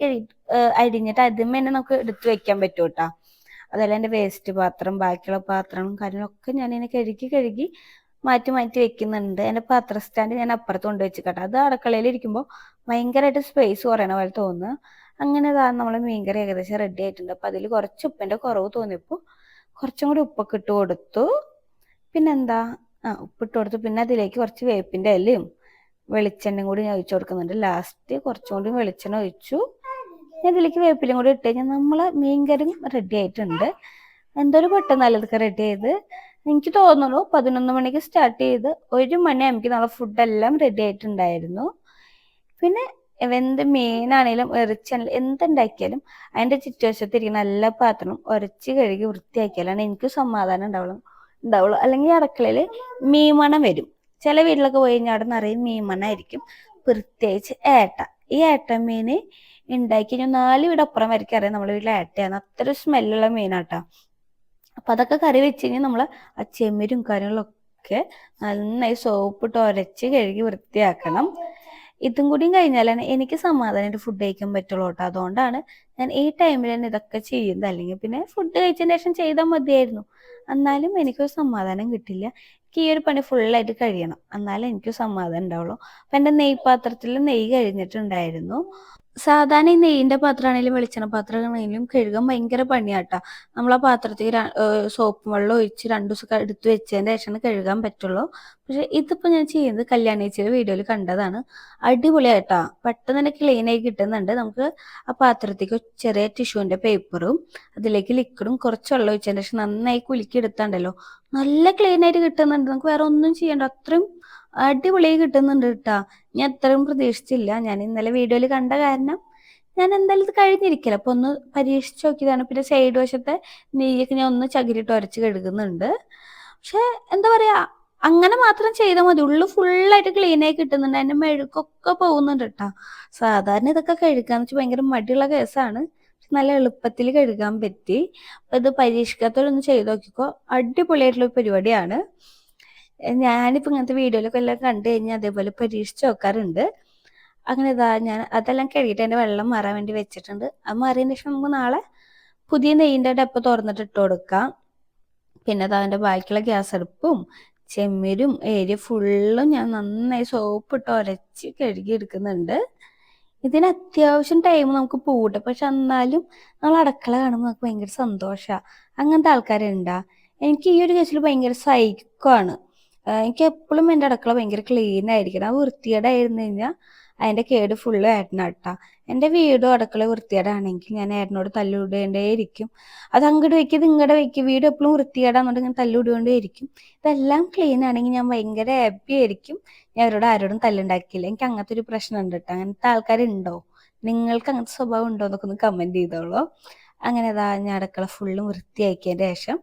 അരിഞ്ഞിട്ട് അതിന്മേൽ തന്നെ നമുക്ക് എടുത്തു വെക്കാൻ പറ്റും കേട്ടോ. അതല്ല എൻ്റെ വേസ്റ്റ് പാത്രം ബാക്കിയുള്ള പാത്രങ്ങളും കാര്യങ്ങളൊക്കെ ഞാനിങ്ങനെ കഴുകി മാറ്റി വെക്കുന്നുണ്ട്. എൻ്റെ പാത്ര സ്റ്റാൻഡ് ഞാൻ അപ്പുറത്ത് കൊണ്ടുവച്ച് കേട്ടോ. അത് അടുക്കളയിൽ ഇരിക്കുമ്പോൾ ഭയങ്കരമായിട്ട് സ്പേസ് കുറയണ പോലെ തോന്നുന്നു. അങ്ങനെ നമ്മൾ മീൻകറി ഏകദേശം റെഡി ആയിട്ടുണ്ട്. അപ്പം അതിൽ കുറച്ച് ഉപ്പിൻ്റെ കുറവ് തോന്നിയപ്പോൾ കുറച്ചും കൂടി ഉപ്പൊക്കെ ഇട്ട് കൊടുത്തു. പിന്നെന്താ ഉപ്പിട്ട് കൊടുത്തു. പിന്നെ അതിലേക്ക് കുറച്ച് വേപ്പിൻ്റെ ഇലയും വെളിച്ചെണ്ണയും കൂടി ഞാൻ ഒഴിച്ചു കൊടുക്കുന്നുണ്ട്. ലാസ്റ്റ് കുറച്ചും കൂടി വെളിച്ചെണ്ണ ഒഴിച്ചു. ഞാൻ ഇതിലേക്ക് വേപ്പിലും കൂടി ഇട്ട് കഴിഞ്ഞാൽ നമ്മളെ മീൻകറി റെഡി ആയിട്ടുണ്ട്. എന്തൊരു പെട്ടെന്ന് ഇതൊക്കെ റെഡി ചെയ്ത്. എനിക്ക് തോന്നുന്നു 11 മണിക്ക് സ്റ്റാർട്ട് ചെയ്ത് 1 മണി നമുക്ക് നമ്മളെ ഫുഡെല്ലാം റെഡി ആയിട്ടുണ്ടായിരുന്നു. പിന്നെ എന്ത് മീനാണേലും ഇറച്ചിയാണെങ്കിലും എന്തുണ്ടാക്കിയാലും അതിൻ്റെ ചുറ്റുവശത്തിരിക്കുന്ന എല്ലാ പാത്രവും ഉരച്ച് കഴുകി വൃത്തിയാക്കിയാലാണ് എനിക്ക് സമാധാനം ഉണ്ടാവുള്ളൂ. അല്ലെങ്കിൽ അടുക്കളയിൽ മീൻ മണം വരും. ചില വീട്ടിലൊക്കെ പോയി കഴിഞ്ഞാൽ അവിടെ നിറയെ മീൻ മണമായിരിക്കും. പ്രത്യേകിച്ച് ഏട്ട. ഈ ഏട്ട മീൻ ഉണ്ടാക്കി കഴിഞ്ഞാൽ 4 വീട് അപ്പുറം വരയ്ക്കും അറിയാം നമ്മുടെ വീട്ടിലെ ഏട്ടയാണ്. അത്ര സ്മെല്ലുള്ള മീനാട്ടോ. അപ്പം അതൊക്കെ കറി വെച്ച് കഴിഞ്ഞാൽ നമ്മൾ ആ ചെമ്മീരും കാര്യങ്ങളൊക്കെ നന്നായി സോപ്പിട്ട് ഉരച്ച് കഴുകി വൃത്തിയാക്കണം. ഇതും കൂടിയും കഴിഞ്ഞാലാണ് എനിക്ക് സമാധാനമായിട്ട് ഫുഡ് കഴിക്കാൻ പറ്റുള്ളൂ കേട്ടോ. അതുകൊണ്ടാണ് ഞാൻ ഈ ടൈമിൽ തന്നെ ഇതൊക്കെ ചെയ്യുന്നത്. അല്ലെങ്കിൽ പിന്നെ ഫുഡ് കഴിച്ചതിന് ശേഷം ചെയ്താൽ മതിയായിരുന്നു. എന്നാലും എനിക്കൊരു സമാധാനം കിട്ടില്ല. എനിക്ക് ഈ ഒരു പണി ഫുള്ളായിട്ട് കഴിയണം, എന്നാലേ എനിക്ക് സമാധാനം ഉണ്ടാവുള്ളൂ. അപ്പം എൻ്റെ നെയ്പാത്രത്തിൽ നെയ്യ് കഴിഞ്ഞിട്ടുണ്ടായിരുന്നു. സാധാരണ ഈ നെയ്യിൻ്റെ പാത്രമാണെങ്കിലും വെളിച്ചെണ്ണ പാത്രമാണെങ്കിലും കഴുകാൻ ഭയങ്കര പണിയാട്ടാ. നമ്മൾ ആ പാത്രത്തിൽ സോപ്പും വെള്ളം ഒഴിച്ച് 2 ദിവസം എടുത്ത് വെച്ചതിൻ്റെ ശേഷമാണ് കഴുകാൻ പറ്റുള്ളൂ. പക്ഷെ ഇതിപ്പോൾ ഞാൻ ചെയ്യുന്നത് കല്യാണേച്ചിയുടെ വീഡിയോയിൽ കണ്ടതാണ്. അടിപൊളിയായിട്ടാ, പെട്ടെന്ന് തന്നെ ക്ലീൻ ആയി കിട്ടുന്നുണ്ട്. നമുക്ക് ആ പാത്രത്തേക്ക് ചെറിയ ടിഷ്യൂവിൻ്റെ പേപ്പറും അതിലേക്ക് ലിക്വിഡും കുറച്ച് വെള്ളം ഒഴിച്ചതിന് ശേഷം നന്നായി കുലുക്കി എടുത്താണ്ടല്ലോ നല്ല ക്ലീൻ ആയിട്ട് കിട്ടുന്നുണ്ട്. നമുക്ക് വേറെ ഒന്നും ചെയ്യണ്ട, അത്രയും അടിപൊളിയായി കിട്ടുന്നുണ്ട് കേട്ടാ. ഞാൻ അത്രയും പ്രതീക്ഷിച്ചില്ല. ഞാൻ ഇന്നലെ വീഡിയോയിൽ കണ്ട കാരണം ഞാൻ എന്തായാലും ഇത് കഴിഞ്ഞിരിക്കില്ല, അപ്പൊ ഒന്ന് പരീക്ഷിച്ച് നോക്കിയതാണ്. പിന്നെ സൈഡ് വശത്തെ നെയ്യൊക്കെ ഞാൻ ഒന്ന് ചകിരിട്ട് ഉരച്ച് കഴുകുന്നുണ്ട്. പക്ഷെ എന്താ പറയാ, അങ്ങനെ മാത്രം ചെയ്താൽ മതി, ഉള്ളു ഫുള്ളായിട്ട് ക്ലീൻ ആയി കിട്ടുന്നുണ്ട്. അതിന്റെ മെഴുക്കൊക്കെ പോകുന്നുണ്ട് കേട്ടാ. സാധാരണ ഇതൊക്കെ കഴുകാന്ന് വെച്ചാൽ ഭയങ്കര മടിയുള്ള കേസാണ്. നല്ല എളുപ്പത്തിൽ കഴുകാൻ പറ്റി. അപ്പൊ ഇത് പരീക്ഷിക്കാത്തവരൊന്ന് ചെയ്ത് നോക്കിക്കോ, അടിപൊളിയായിട്ടുള്ള പരിപാടിയാണ്. ഞാനിപ്പോൾ ഇങ്ങനത്തെ വീഡിയോയിലൊക്കെ എല്ലാം കണ്ടു കഴിഞ്ഞാൽ അതേപോലെ പരീക്ഷിച്ച് നോക്കാറുണ്ട്. അങ്ങനെ ഇതാ ഞാൻ അതെല്ലാം കഴുകിയിട്ട് അതിൻ്റെ വെള്ളം മാറാൻ വേണ്ടി വെച്ചിട്ടുണ്ട്. അത് മാറിയതിന് ശേഷം നമുക്ക് നാളെ പുതിയ നെയ്യിൻ്റെ ഡപ്പ തുറന്നിട്ട് ഇട്ട് കൊടുക്കാം. പിന്നെ അതാ അതിൻ്റെ ബാക്കിയുള്ള ഗ്യാസ് അടുപ്പും ചെമ്മീരും ഏരിയ ഫുള്ളും ഞാൻ നന്നായി സോപ്പിട്ട് ഉരച്ച് കഴുകി എടുക്കുന്നുണ്ട്. ഇതിന് അത്യാവശ്യം ടൈം നമുക്ക് പോകട്ടെ, പക്ഷെ എന്നാലും നമ്മൾ അടുക്കള കാണുമ്പോൾ നമുക്ക് ഭയങ്കര സന്തോഷമാണ്. അങ്ങനത്തെ ആൾക്കാരുണ്ടാ? എനിക്ക് ഈ ഒരു കേസിൽ ഭയങ്കര സൈക്കോ ആണ്. എനിക്ക് എപ്പോഴും എൻ്റെ അടുക്കള ഭയങ്കര ക്ലീൻ ആയിരിക്കണം. ആ വൃത്തികേടായിരുന്നു കഴിഞ്ഞാൽ അതിൻ്റെ കേട് ഫുള്ള് ഏട്ടനാട്ടാ. എൻ്റെ വീടും അടുക്കള വൃത്തികേടാണെങ്കിൽ ഞാൻ ഏട്ടനോട് തല്ലുകൂടേണ്ടേയിരിക്കും. അത് അങ്ങോട്ട് വയ്ക്കും, ഇത് ഇങ്ങോട്ട് വയ്ക്കും, വീട് എപ്പോഴും വൃത്തികേടാന്നുകൊണ്ട് ഞാൻ തല്ലുകൂടേണ്ടിയിരിക്കും. ഇതെല്ലാം ക്ലീൻ ആണെങ്കിൽ ഞാൻ ഭയങ്കര ഹാപ്പി ആയിരിക്കും. ഞാൻ അവരോട് ആരോടും തല്ലുണ്ടാക്കിയില്ല. എനിക്ക് അങ്ങനത്തെ ഒരു പ്രശ്നം ഉണ്ട് കേട്ടോ. അങ്ങനത്തെ ആൾക്കാരുണ്ടോ? നിങ്ങൾക്ക് അങ്ങനത്തെ സ്വഭാവം ഉണ്ടോ എന്നൊക്കെ ഒന്ന് കമൻറ്റ് ചെയ്തോളൂ. അങ്ങനെ അതാ ഞാൻ അടുക്കള ഫുള്ളും വൃത്തിയാക്കിയതിൻ്റെ ശേഷം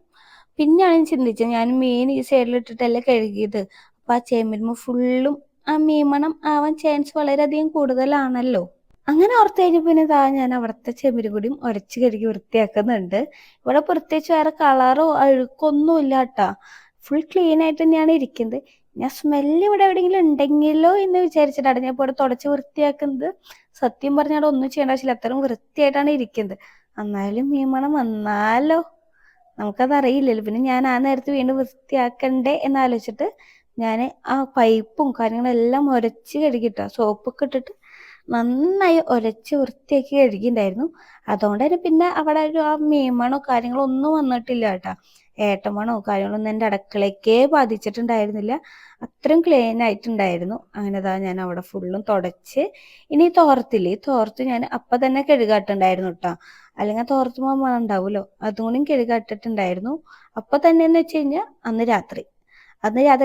പിന്നെയാണ് ഞാൻ ചിന്തിച്ചത്, ഞാൻ മീൻ ഈ സൈഡിലിട്ടിട്ടല്ലേ കഴുകിയത്. അപ്പം ആ ചേമ്പിന്മേൽ ഫുള്ളും ആ മീൻ മണം ആവാൻ ചാൻസ് വളരെയധികം കൂടുതലാണല്ലോ. അങ്ങനെ ഓർത്ത് കഴിഞ്ഞപ്പോൾ പിന്നെ ഇതാ ഞാൻ അവിടുത്തെ ചെമ്മീനും കൂടിയും ഉരച്ച് കഴുകി വൃത്തിയാക്കുന്നുണ്ട്. ഇവിടെ പ്രത്യേകിച്ച് വേറെ കളറോ അഴുക്കൊന്നും ഇല്ല കേട്ടാ. ഫുൾ ക്ലീൻ ആയിട്ട് തന്നെയാണ് ഇരിക്കുന്നത്. ഞാൻ സ്മെല്ല് ഇവിടെ എവിടെയെങ്കിലും ഉണ്ടെങ്കിലോ എന്ന് വിചാരിച്ചിട്ടാണ് ഞാൻ ഇപ്പോൾ ഇവിടെ തുടച്ച് വൃത്തിയാക്കുന്നത്. സത്യം പറഞ്ഞാൽ അവിടെ ഒന്നും ചെയ്യേണ്ട ആവശ്യമില്ല, അത്രയും വൃത്തിയായിട്ടാണ് ഇരിക്കുന്നത്. എന്നാലും മീൻ മണം വന്നാലോ, നമുക്കതറിയില്ലല്ലോ. പിന്നെ ഞാൻ ആ നേരത്ത് വീണ്ടും വൃത്തിയാക്കണ്ടേ എന്നാലോചിച്ചിട്ട് ഞാൻ ആ പൈപ്പും കാര്യങ്ങളെല്ലാം ഉരച്ച് കഴുകിയിട്ടാ, സോപ്പൊക്കെ ഇട്ടിട്ട് നന്നായി ഉരച്ച് വൃത്തിയാക്കി കഴുകിയിട്ടുണ്ടായിരുന്നു. അതുകൊണ്ട് തന്നെ പിന്നെ അവിടെ ഒരു ആ മീമണോ കാര്യങ്ങളോ ഒന്നും വന്നിട്ടില്ല കേട്ടാ. ഏട്ടമണോ കാര്യങ്ങളൊന്നും എൻ്റെ അടുക്കളയ്ക്കേ ബാധിച്ചിട്ടുണ്ടായിരുന്നില്ല. അത്രയും ക്ലീൻ ആയിട്ടുണ്ടായിരുന്നു. അങ്ങനെ അതാ ഞാൻ അവിടെ ഫുള്ളും തുടച്ച്. ഇനി തോർത്തില്ലേ, ഈ തോർത്ത് ഞാൻ അപ്പം തന്നെ കഴുകാട്ടുണ്ടായിരുന്നു കേട്ടോ. അല്ലെങ്കിൽ തോർത്തുമ്പോൾ മണം ഉണ്ടാവുമല്ലോ, അതുകൊണ്ടും കഴുകാട്ടിട്ടുണ്ടായിരുന്നു. അപ്പം തന്നെ എന്ന് വെച്ച് കഴിഞ്ഞാൽ അന്ന് രാത്രി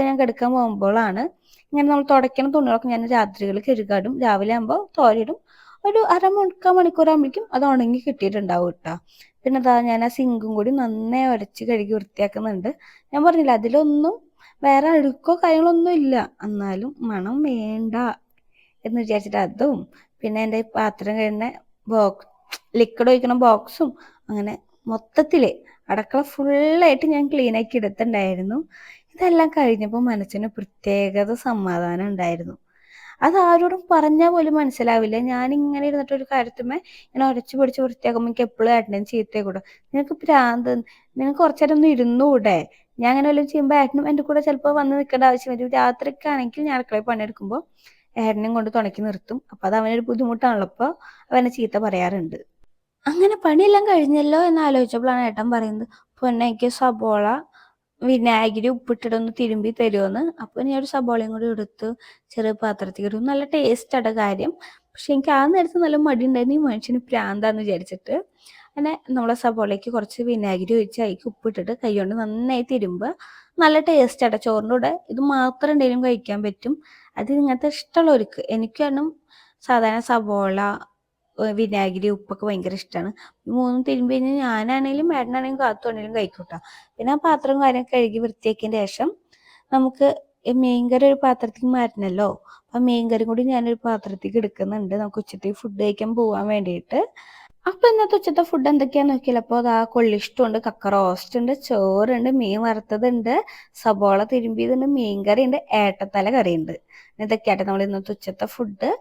ഞാൻ കിടക്കാൻ പോകുമ്പോഴാണ് ഇങ്ങനെ നമ്മൾ തുടയ്ക്കുന്ന തുണികളൊക്കെ ഞാൻ രാത്രികൾ കഴുകാടും. രാവിലെ ആകുമ്പോൾ തോരയിടും. ഒരു മുക്കാൽ മണിക്കൂറാകുമ്പോഴേക്കും അത് ഉണങ്ങി കിട്ടിയിട്ടുണ്ടാവും കേട്ടോ. പിന്നെ അതാ ഞാൻ ആ സിങ്കും കൂടി നന്നായി ഉരച്ച് കഴുകി വൃത്തിയാക്കുന്നുണ്ട്. ഞാൻ പറഞ്ഞില്ല അതിലൊന്നും വേറെ അഴുക്കോ കാര്യങ്ങളൊന്നും ഇല്ല, എന്നാലും മണം വേണ്ട എന്ന് വിചാരിച്ചിട്ട് അതും പിന്നെ എൻ്റെ പാത്രം കഴുകുന്ന ലിക്വിഡ് ഒഴിക്കണ ബോക്സും അങ്ങനെ മൊത്തത്തില് അടുക്കള ഫുള്ളായിട്ട് ഞാൻ ക്ലീൻ ആക്കി എടുത്തിട്ടുണ്ടായിരുന്നു. ഇതെല്ലാം കഴിഞ്ഞപ്പോൾ മനസ്സിന് പ്രത്യേകത സമാധാനം ഉണ്ടായിരുന്നു. അത് ആരോടും പറഞ്ഞാൽ പോലും മനസ്സിലാവില്ല. ഞാനിങ്ങനെ ഇരുന്നിട്ട് ഒരു കാര്യത്തുമ്മേ ഇങ്ങനെ ഉരച്ച് പിടിച്ച് വൃത്തിയാക്കുമ്പോൾ എനിക്ക് എപ്പോഴും ഏട്ടനും ചീത്തയെ കൂടെ, നിനക്ക് ഭ്രാന്ത്, നിനക്ക് കുറച്ചു നേരം ഒന്ന് ഇരുന്നൂടെ. ഞാൻ അങ്ങനെ വല്ലതും ചെയ്യുമ്പോൾ ഏട്ടനും എൻ്റെ കൂടെ ചിലപ്പോൾ വന്ന് നിൽക്കേണ്ട ആവശ്യം വരും. രാത്രിയൊക്കെ ആണെങ്കിൽ ഞാൻ അടുക്കളയിൽ പണിയെടുക്കുമ്പോൾ ഏട്ടനെയും കൊണ്ട് തുണയ്ക്ക് നിർത്തും. അപ്പം അത് അവനൊരു ബുദ്ധിമുട്ടാണല്ലോ, അപ്പോൾ അവനെ ചീത്ത പറയാറുണ്ട്. അങ്ങനെ പണിയെല്ലാം കഴിഞ്ഞല്ലോ എന്ന് ആലോചിച്ചപ്പോഴാണ് ഏട്ടൻ പറയുന്നത്, പൊന്നയ്ക്ക് സബോള വിനാഗിരി ഉപ്പിട്ടിട്ടൊന്ന് തിരുമ്പി തരുമെന്ന്. അപ്പോൾ ഞാൻ ഒരു സബോളയും കൂടി എടുത്ത് ചെറിയ പാത്രത്തിൽ ഇടും. നല്ല ടേസ്റ്റാണ് കാര്യം. പക്ഷെ എനിക്ക് ആ നേരത്ത് നല്ല മടി ഉണ്ടായിരുന്നു, ഈ മനുഷ്യന് പ്രാന്താന്ന് വിചാരിച്ചിട്ട്. അങ്ങനെ നമ്മളെ സബോളയ്ക്ക് കുറച്ച് വിനാഗിരി ഒഴിച്ച് അതിലേക്ക് ഉപ്പിട്ടിട്ട് കൈ കൊണ്ട് നന്നായി തിരുമ്പുക. നല്ല ടേസ്റ്റാണ്. ചോറിൻ്റെ കൂടെ ഇത് മാത്രം എന്തെങ്കിലും കഴിക്കാൻ പറ്റും. അത് ഇങ്ങനത്തെ ഇഷ്ടമുള്ളവർക്ക്. എനിക്കാണ് സാധാരണ സവോള, വിനാഗിരി, ഉപ്പൊക്കെ ഭയങ്കര ഇഷ്ടമാണ്. മൂന്നും തിരുമ്പി കഴിഞ്ഞാൽ ഞാനാണെങ്കിലും ഏട്ടനാണെങ്കിലും കാത്തുവാണെങ്കിലും കഴിക്കൂട്ടോ. പിന്നെ ആ പാത്രം കാര്യമൊക്കെ കഴുകി വൃത്തിയാക്കിയതിന് ശേഷം നമുക്ക് മീൻകറി ഒരു പാത്രത്തിൽ മാറ്റണല്ലോ. അപ്പം മീൻകറി കൂടി ഞാനൊരു പാത്രത്തേക്ക് എടുക്കുന്നുണ്ട്, നമുക്ക് ഉച്ചത്തേക്ക് ഫുഡ് കഴിക്കാൻ പോകാൻ വേണ്ടിയിട്ട്. അപ്പൊ ഇന്നത്തെ ഉച്ചത്തെ ഫുഡ് എന്തൊക്കെയാന്ന് നോക്കിയാലോ. അപ്പോൾ അതാ കൊള്ളിഷ്ടമുണ്ട്, കക്ക റോസ്റ്റ് ഉണ്ട്, ചോറുണ്ട്, മീൻ വറുത്തതുണ്ട്, സബോള തിരുമ്പിയതുണ്ട്, മീൻകറി ഉണ്ട്, ഏട്ടത്തല കറി ഉണ്ട്. ഇതൊക്കെയാട്ടെ നമ്മൾ ഇന്നത്തെ ഉച്ചത്തെ ഫുഡ്.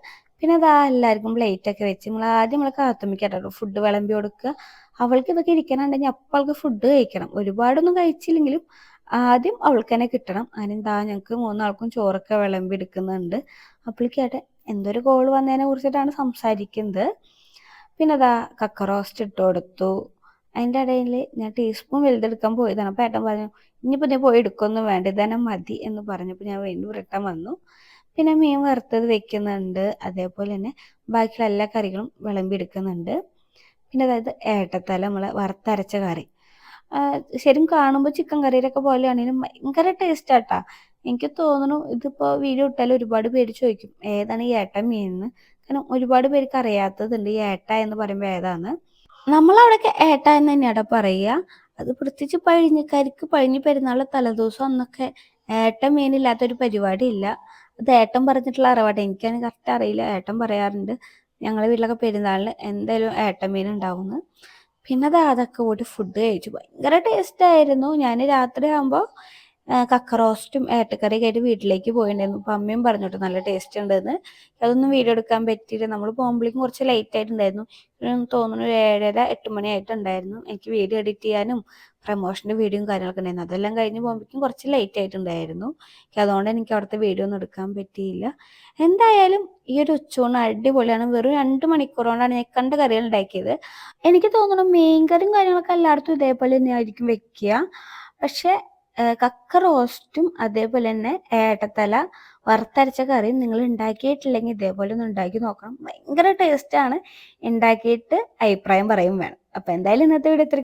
പിന്നെ അതാ എല്ലാവർക്കും പ്ലേറ്റ് ഒക്കെ വെച്ച് ആദ്യം നമ്മളെ കാത്തുമ്പിക്കാട്ടോ ഫുഡ് വിളമ്പി കൊടുക്കുക. അവൾക്ക് ഇതൊക്കെ ഇരിക്കാനുണ്ടെങ്കിൽ അപ്പോൾ അവൾക്ക് ഫുഡ് കഴിക്കണം. ഒരുപാടൊന്നും കഴിച്ചില്ലെങ്കിലും ആദ്യം അവൾക്ക് തന്നെ കിട്ടണം. അങ്ങനെ എന്താ ഞങ്ങൾക്ക് മൂന്നാൾക്കും ചോറൊക്കെ വിളമ്പി എടുക്കുന്നുണ്ട്. അപ്പോഴേക്കാട്ടെ എന്തൊരു കോൾ വന്നതിനെ കുറിച്ചിട്ടാണ് സംസാരിക്കുന്നത്. പിന്നെ അതാ കക്ക റോസ്റ്റ് ഇട്ട് കൊടുത്തു. അതിൻ്റെ ഇടയിൽ ഞാൻ ടീസ്പൂൺ വലുതെടുക്കാൻ പോയതാണ്. അപ്പം ഏട്ടൻ പറഞ്ഞു ഇനിയിപ്പോൾ ഞാൻ പോയി എടുക്കൊന്നും വേണ്ട, ഇതന്നെ മതി എന്ന് പറഞ്ഞപ്പോൾ ഞാൻ വീണ്ടും റിട്ടേൺ വന്നു. പിന്നെ മീൻ വറുത്തത് വെക്കുന്നുണ്ട്, അതേപോലെ തന്നെ ബാക്കിയുള്ള എല്ലാ കറികളും വിളമ്പി എടുക്കുന്നുണ്ട്. പിന്നെ അതായത് ഏട്ടത്തല നമ്മളെ വറുത്തരച്ച കറി, ശരിക്കും കാണുമ്പോൾ ചിക്കൻ കറിയിലൊക്കെ പോലെയാണെങ്കിലും ഭയങ്കര ടേസ്റ്റ് ആട്ടാ. എനിക്ക് തോന്നുന്നു ഇതിപ്പോൾ വീഡിയോ ഇട്ടാൽ ഒരുപാട് പേര് ചോദിക്കും ഏതാണ് ഈ ഏട്ട മീൻ എന്ന്. കാരണം ഒരുപാട് പേർക്ക് അറിയാത്തതുണ്ട് ഈ ഏട്ട എന്ന് പറയുമ്പോൾ ഏതാണ്. നമ്മളവിടെയൊക്കെ ഏട്ട എന്ന് തന്നെയാണ് പറയുക. അത് പ്രത്യേകിച്ച് പഴിഞ്ഞിക്കാർക്ക് പഴിഞ്ഞി പെരുന്നാൾ തലേദിവസം അന്നൊക്കെ ഏട്ട മീനില്ലാത്തൊരു പരിപാടി ഇല്ല. അത് ഏട്ടൻ പറഞ്ഞിട്ടുള്ള അറിവാട്ടെ, എനിക്കതിന് കറക്റ്റ് അറിയില്ല. ഏട്ടൻ പറയാറുണ്ട് ഞങ്ങളുടെ വീട്ടിലൊക്കെ പെരുന്നാളിന് എന്തായാലും ഏട്ട മീൻ ഉണ്ടാവുമെന്ന്. പിന്നെ അത് അതൊക്കെ കൂട്ടി ഫുഡ് കഴിച്ചു, ഭയങ്കര ടേസ്റ്റ് ആയിരുന്നു. ഞാൻ രാത്രി ആകുമ്പോൾ കക്ക റോസ്റ്റും ഏട്ടക്കറിയൊക്കെ ആയിട്ട് വീട്ടിലേക്ക് പോയിട്ടുണ്ടായിരുന്നു. അപ്പം അമ്മയും പറഞ്ഞു കേട്ടോ നല്ല ടേസ്റ്റ് ഉണ്ടെന്ന്. അതൊന്നും വീഡിയോ എടുക്കാൻ പറ്റിയില്ല, നമ്മൾ പോകുമ്പോഴേക്കും കുറച്ച് ലേറ്റ് ആയിട്ടുണ്ടായിരുന്നു. തോന്നുന്നു ഒരു 7:30 8 മണി ആയിട്ടുണ്ടായിരുന്നു. എനിക്ക് വീഡിയോ എഡിറ്റ് ചെയ്യാനും പ്രമോഷൻ്റെ വീഡിയോയും കാര്യങ്ങളൊക്കെ ഉണ്ടായിരുന്നു. അതെല്ലാം കഴിഞ്ഞ് പോകുമ്പോഴേക്കും കുറച്ച് ലേറ്റ് ആയിട്ടുണ്ടായിരുന്നു. അതുകൊണ്ട് എനിക്ക് അവിടുത്തെ വീഡിയോ ഒന്നും എടുക്കാൻ പറ്റിയില്ല. എന്തായാലും ഈ ഒരു ഉച്ചയൂണ് അടിപൊളിയാണ്. വെറും 2 മണിക്കൂർ കൊണ്ടാണ് ഞാൻ കണ്ട കറികൾ ഉണ്ടാക്കിയത്. എനിക്ക് തോന്നുന്നു മീൻകറിയും കാര്യങ്ങളൊക്കെ എല്ലായിടത്തും ഇതേപോലെ തന്നെയായിരിക്കും വെക്കുക. പക്ഷെ കക്ക റോസ്റ്റും അതേപോലെ തന്നെ ഏട്ടത്തല വറുത്തരച്ച കറിയും നിങ്ങൾ ഉണ്ടാക്കിയിട്ടില്ലെങ്കിൽ ഇതേപോലെ ഒന്ന് ഉണ്ടാക്കി നോക്കണം. ഭയങ്കര ടേസ്റ്റാണ്. ഉണ്ടാക്കിയിട്ട് അഭിപ്രായം പറയും വേണം. അപ്പം എന്തായാലും ഇന്നത്തെ വീഡിയോ